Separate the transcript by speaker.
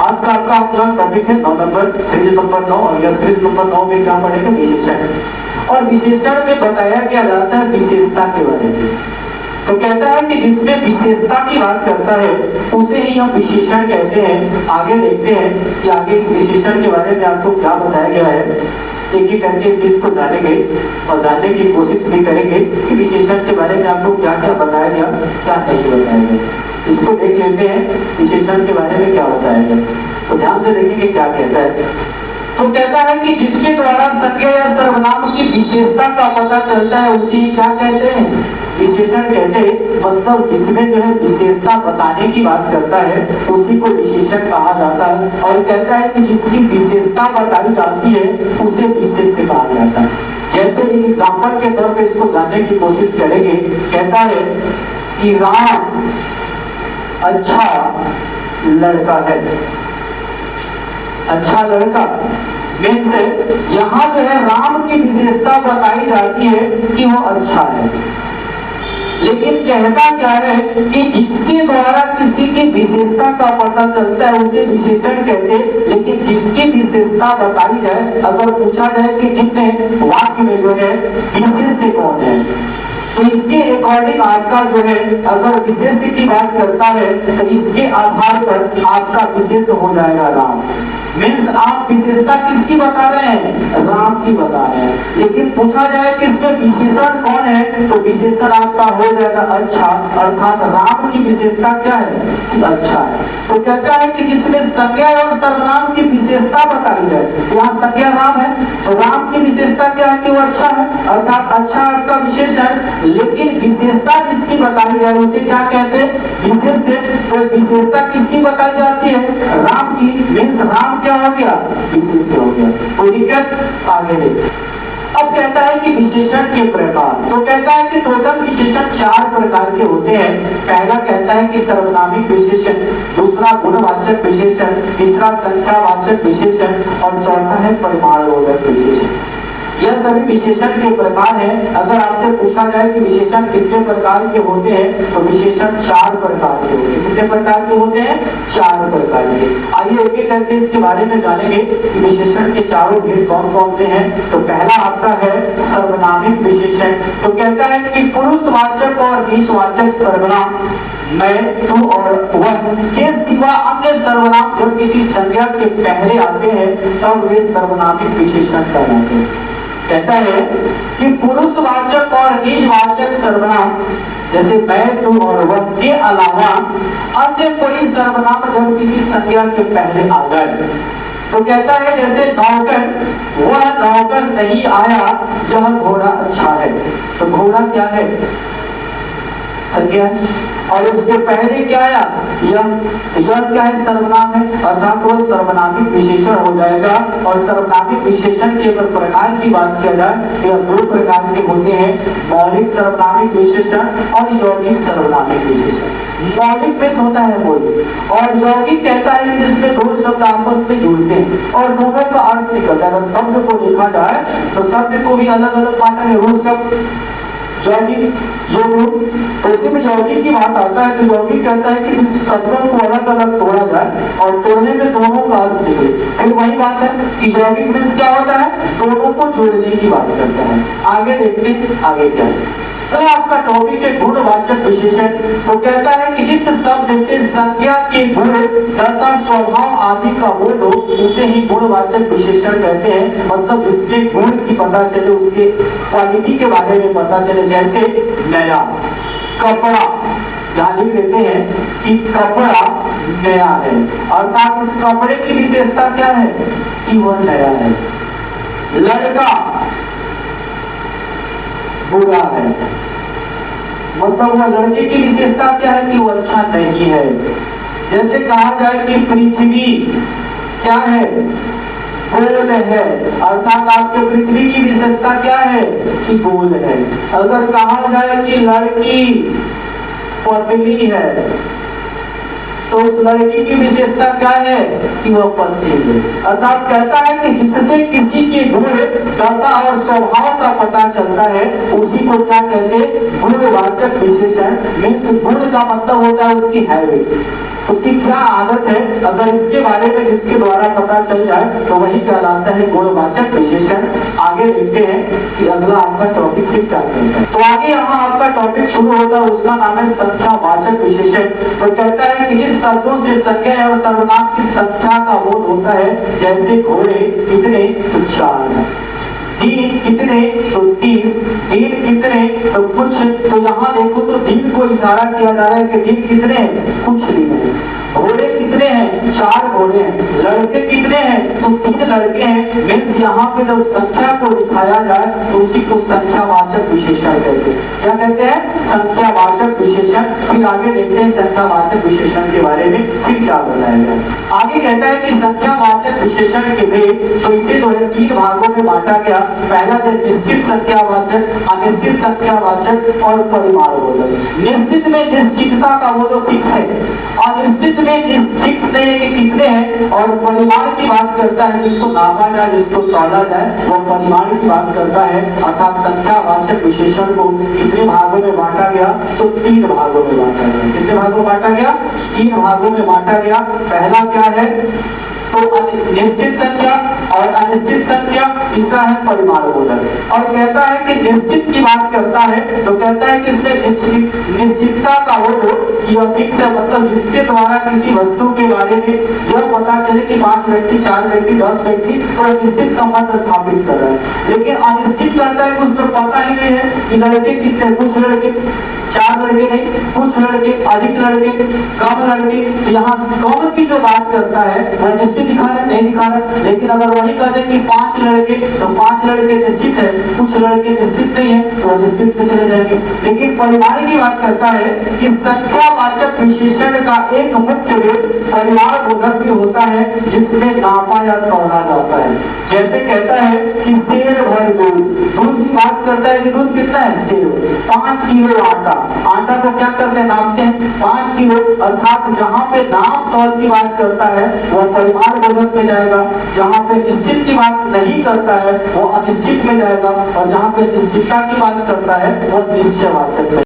Speaker 1: आज का आपका अपना टॉपिक है 9 नंबर, सीरीज नंबर 9, और यह सीरीज नंबर 9 में क्या पढ़ेंगे? विशेषण। और विशेषण में बताया क्या जाता है? विशेषता के बारे में। तो कहता है कि जिसमें विशेषता की बात करता है उसे ही हम विशेषण कहते हैं। आगे देखते हैं कि आगे इस विशेषण के बारे में आपको क्या बताया गया है। एक एक करके इस चीज को जानेंगे और जानने की कोशिश भी करेंगे कि विशेषण के बारे में आपको क्या क्या बताया गया, क्या नहीं बताया गया। इसको देख लेते हैं विशेषण के बारे में क्या बताया गया। तो ध्यान से देखेंगे क्या कहता है। तो कहता है कि जिसके द्वारा संज्ञा या सर्वनाम की विशेषता का पता चलता है उसी क्या कहते हैं? विशेषण कहते हैं। मतलब जिसमें जो है विशेषता बताने की बात करता है उसी को विशेषण कहा जाता है। और कहता है कि जिसकी विशेषता बताई जाती है उसे विशेष्य कहा जाता है। जैसे एग्जाम्पल के तौर पे इसको जानने की कोशिश करेंगे। कहता है कि राम अच्छा लड़का है। अच्छा लड़का मीन्स यहाँ जो है राम की विशेषता बताई जाती है कि वो अच्छा है। लेकिन कहता क्या है कि जिसके द्वारा किसी की विशेषता का पता चलता है उसे विशेषण कहते हैं। लेकिन जिसकी विशेषता बताई जाए, अगर पूछा जाए कि जितने वाक्य में जो है विशेष्य कौन है, तो इसके अकॉर्डिंग आपका जो है अगर विशेष्य की बात करता है तो इसके आधार पर आपका विशेष हो जाएगा राम। मीन्स आप विशेषता किसकी बता रहे हैं? राम की बता रहे हैं। लेकिन पूछा जाए कि इसमें विशेषण कौन है तो विशेषण आपका हो जाएगा अच्छा, अर्थात राम की विशेषता क्या है? अच्छा है। तो कहता है कि जिसमें संज्ञा और सर्वनाम की विशेषता बताई जाए, यहाँ संज्ञा राम है तो राम की विशेषता क्या है कि वो अच्छा है, अर्थात अच्छा आपका विशेषण। लेकिन विशेषता जिसकी बताई जाए उसे क्या कहते हैं? विशेष्य। तो विशेषता किसकी बताई जाती है? राम की। मीन्स राम क्या हो गया? विशेष्य हो गया। कोई दिक्कत? आगे देखिए। अब कहता है कि विशेषण के प्रकार। तो कहता है कि टोटल विशेषण 4 प्रकार के होते हैं। पहला कहता है कि सर्वनामिक विशेषण, दूसरा गुणवाचक विशेषण, तीसरा संख्यावाचक विशेषण और चौथा है परिमाणवाचक विशेषण। यह सभी विशेषण के प्रकार हैं। अगर आपसे पूछा जाए कि विशेषण कितने प्रकार के होते हैं तो विशेषण 4 प्रकार के होते हैं। कितने प्रकार के होते हैं? 4 प्रकार के। आइए एक एक करके इसके बारे में जानेंगे कि विशेषण के चारों भेद कौन कौन से हैं। तो पहला आपका है सर्वनामिक विशेषण। तो कहता है कि पुरुषवाचक और नीचवाचक सर्वनाम मैं, तू और वह के सिवा अन्य सर्वनाम जब किसी संज्ञा के पहले आते हैं तब वे सर्वनामिक विशेषण कहलाते हैं। कहता है कि पुरुषवाचक और निजवाचक सर्वनाम जैसे मैं, तू और वह के अलावा अन्य कोई सर्वनाम जब किसी संज्ञा के पहले आ जाए तो कहता है जैसे नौकर, वह नौकर नहीं आया, यह घोड़ा अच्छा है। तो घोड़ा क्या है? संज्ञा। और उसके पहले क्या आया? यह क्या है? सर्वनाम है, अर्थात वह सर्वनामिक विशेषण हो जाएगा। और सर्वनामिक विशेषण के अगर प्रकार की बात किया जाए तो यह 2 प्रकार के होते हैं, मौलिक सर्वनामिक विशेषण और यौगिक सर्वनामिक विशेषण। मौलिक में होता है कोई, और यौगिक कहता है जिसमें 2 शब्द आपस में जुड़ते हैं और दोनों का अर्थ निकलता है। अगर शब्द को देखा जाए तो शब्द को भी अलग अलग बांटा है। रोज शब्द यौगिक, तो उसी में यौगिक की बात आता है। तो यौगिक कहता है कि शब्दों को अलग अलग तोड़ा जाए और तोड़ने में दोनों का अर्थ निकले। फिर वही बात है कि यौगिक मीन्स क्या होता है? दोनों को जोड़ने की बात करता है। आगे देखते हैं आगे क्या है। तो आपका टॉपिक है गुणवाचक विशेषण। तो कहता है कि जिस शब्द से संज्ञा के गुण, दशा, स्वभाव आदि का बोध हो उसे ही गुणवाचक विशेषण कहते हैं। मतलब जिसके गुण की पता चले, उसके क्वालिटी के बारे में पता चले। जैसे नया, कपड़ा, यहाँ लिख देते हैं कि कपड़ा नया है, अर्थात इस कपड़े की विशेषता क्या है? कि वह नया है। लड़का बुरा है, मतलब वह लड़के की विशेषता क्या है? कि वो अच्छा नहीं है। जैसे कहा जाए कि पृथ्वी क्या है? गोल है, अर्थात आपके पृथ्वी की विशेषता क्या है? कि गोल है। अगर कहा जाए कि लड़की पतली है तो उस लड़की की विशेषता क्या है कि वह पत्नी है। अर्थात कहता है कि जिससे किसी की गुण, दशा और स्वभाव का पता चलता है उसी को क्या कहते हैं, गुणवाचक विशेषण। मीन्स गुण का मतलब होता है उसकी हैबिट, उसकी क्या आदत है, अगर इसके बारे में इसके द्वारा पता चल जाए तो वही कहलाता है गुणवाचक विशेषण। आगे देखते हैं कि अगला आपका टॉपिक फिर क्या कहता है। तो आगे यहाँ आपका टॉपिक शुरू होता है, उसका नाम है संख्यावाचक विशेषण। तो कहता है कि जिस शब्दों से संज्ञा और सर्वनाम की संख्या का बोध होता है, जैसे घोड़े कितने, तो 4, दिन कितने, तो 30, दिन कितने, तो कुछ। तो यहाँ देखो तो दिन को इशारा किया जा रहा है कि दिन कितने हैं, कुछ दिन है। घोड़े कितने हैं, 4 घोड़े हैं। लड़के कितने हैं, तो 3 लड़के हैं। मीन्स यहाँ पे जब संख्या को दिखाया जाए तो उसी को संख्यावाचक विशेषण कहते हैं। क्या कहते हैं, संख्यावाचक विशेषण। फिर आगे देखते हैं संख्यावाचक विशेषण के बारे में फिर क्या बताया गया। आगे कहता है कि संख्यावाचक विशेषण के भेद, तो इसे जो है 3 भागों में बांटा गया। पहला है निश्चित संख्यावाचक, अनिश्चित संख्यावाचक और परिमाणबोधक। निश्चित में निश्चितता का वो जो फिक्स है, अनिश्चित में फिक्स नहीं है कि कितने हैं, और परिमाण की बात करता है जिसको नापा जाए, जिसको तौला जाए, वो परिमाण की बात करता है। अर्थात संख्यावाचक विशेषण को कितने भागों में बांटा गया, तो 3 भागों में बांटा गया। कितने भागों में बांटा गया, 3 भागों में बांटा गया। पहला क्या है, तो निश्चित संख्या और अनिश्चित संख्या, तीसरा है परिमाणबोधक। और कहता है कि निश्चित की बात करता है तो कहता है कि इसमें निश्चितता का वो यह फिक्स है, मतलब जिसके द्वारा किसी वस्तु के बारे में यह पता चले कि 5 व्यक्ति, 4 व्यक्ति, 10 व्यक्ति, तो निश्चित संबंध स्थापित कर रहा है। लेकिन अनिश्चित करता है कुछ तो पता ही नहीं है कि लड़के कितने, कुछ लड़के, 4 लड़के नहीं, कुछ लड़के, अधिक लड़के, कम लड़के। तो यहाँ कम की जो बात करता है वह निश्चित दिखा रहा है, नहीं दिखा रहा। लेकिन अगर वही कहते कि 5 लड़के, तो 5 लड़के निश्चित है, कुछ लड़के निश्चित नहीं है, तो निश्चित पे चले जाएंगे। लेकिन परिमाण की बात करता है कि संख्यावाचक विशेषण का एक मुख्य भेद परिमाणबोधक भी होता है, जिसमें नापा या तौला जाता है। जैसे कहता है कि सेर भर दूध, दूध की बात करता है कि दूध कितना है, सेर। 5 किलो आटा, आटा को क्या करते हैं, नापते हैं, 5 किलो। अर्थात जहाँ पे नाप तौल की बात करता है वह परिमाणबोधक में जाएगा, जहाँ पे निश्चित की बात नहीं करता है वो अनिश्चित में जाएगा, और जहाँ पे निश्चितता की बात करता है वो निश्चयवाचक में।